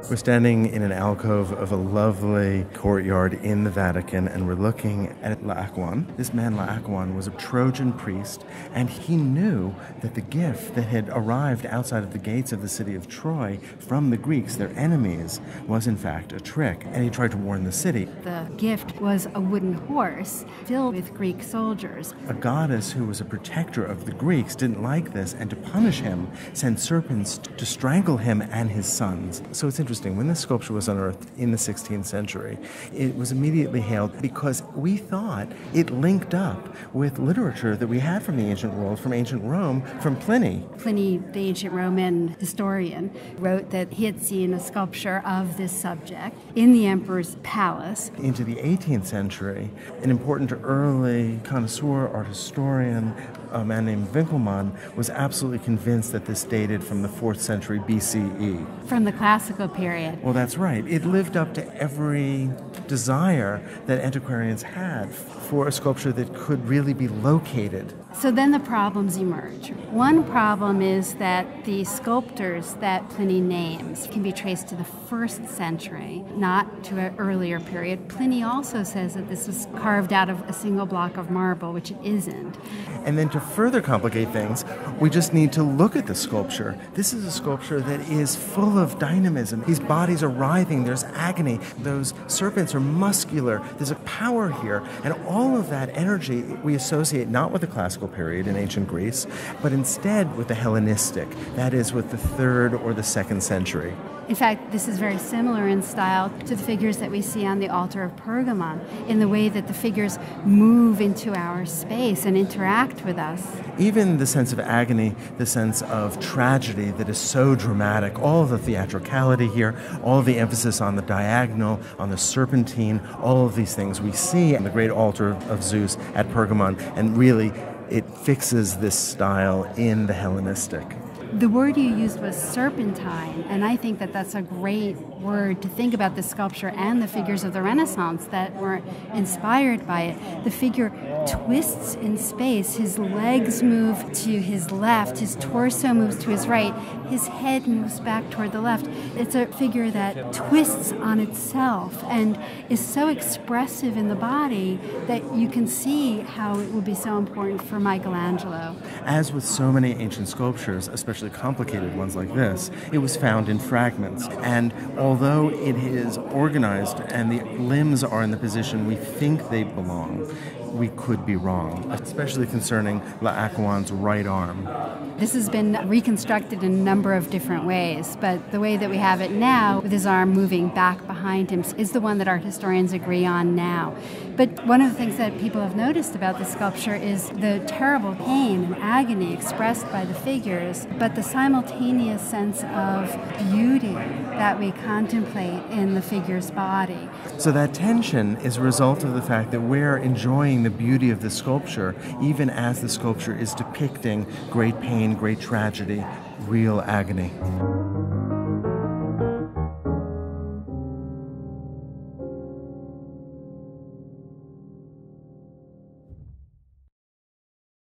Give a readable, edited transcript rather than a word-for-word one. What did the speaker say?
We're standing in an alcove of a lovely courtyard in the Vatican, and we're looking at Laocoön. This man, Laocoön, was a Trojan priest, and he knew that the gift that had arrived outside of the gates of the city of Troy from the Greeks, their enemies, was in fact a trick, and he tried to warn the city. The gift was a wooden horse filled with Greek soldiers. A goddess who was a protector of the Greeks didn't like this, and to punish him, sent serpents to strangle him and his sons. So it's interesting. When this sculpture was unearthed in the 16th century, it was immediately hailed because we thought it linked up with literature that we had from the ancient world, from ancient Rome, from Pliny. Pliny, the ancient Roman historian, wrote that he had seen a sculpture of this subject in the emperor's palace. Into the 18th century, an important early connoisseur, art historian, a man named Winkelmann, was absolutely convinced that this dated from the 4th century BCE. From the classical period. Well, that's right. It lived up to every desire that antiquarians had for a sculpture that could really be located. So then the problems emerge. One problem is that the sculptors that Pliny names can be traced to the 1st century, not to an earlier period. Pliny also says that this was carved out of a single block of marble, which it isn't. And then to further complicate things, we just need to look at the sculpture. This is a sculpture that is full of dynamism. These bodies are writhing, there's agony, those serpents are muscular, there's a power here, and all of that energy we associate not with the classical period in ancient Greece, but instead with the Hellenistic, that is with the 3rd or the 2nd century. In fact, this is very similar in style to the figures that we see on the altar of Pergamon, in the way that the figures move into our space and interact with us. Even the sense of agony, the sense of tragedy that is so dramatic, all of the theatricality here, all of the emphasis on the diagonal, on the serpentine, all of these things we see on the great altar of Zeus at Pergamon, and really it fixes this style in the Hellenistic. The word you used was serpentine, and I think that that's a great word to think about the sculpture and the figures of the Renaissance that were inspired by it. The figure twists in space. His legs move to his left, his torso moves to his right, his head moves back toward the left. It's a figure that twists on itself and is so expressive in the body that you can see how it will be so important for Michelangelo. As with so many ancient sculptures, especially complicated ones like this, it was found in fragments. And although it is organized and the limbs are in the position we think they belong, we could be wrong, especially concerning Laocoön's right arm. This has been reconstructed in a number of different ways, but the way that we have it now, with his arm moving back behind him, is the one that art historians agree on now. But one of the things that people have noticed about the sculpture is the terrible pain and agony expressed by the figures, but the simultaneous sense of beauty that we contemplate in the figure's body. So that tension is a result of the fact that we're enjoying the beauty of the sculpture, even as the sculpture is depicting great pain, great tragedy, real agony.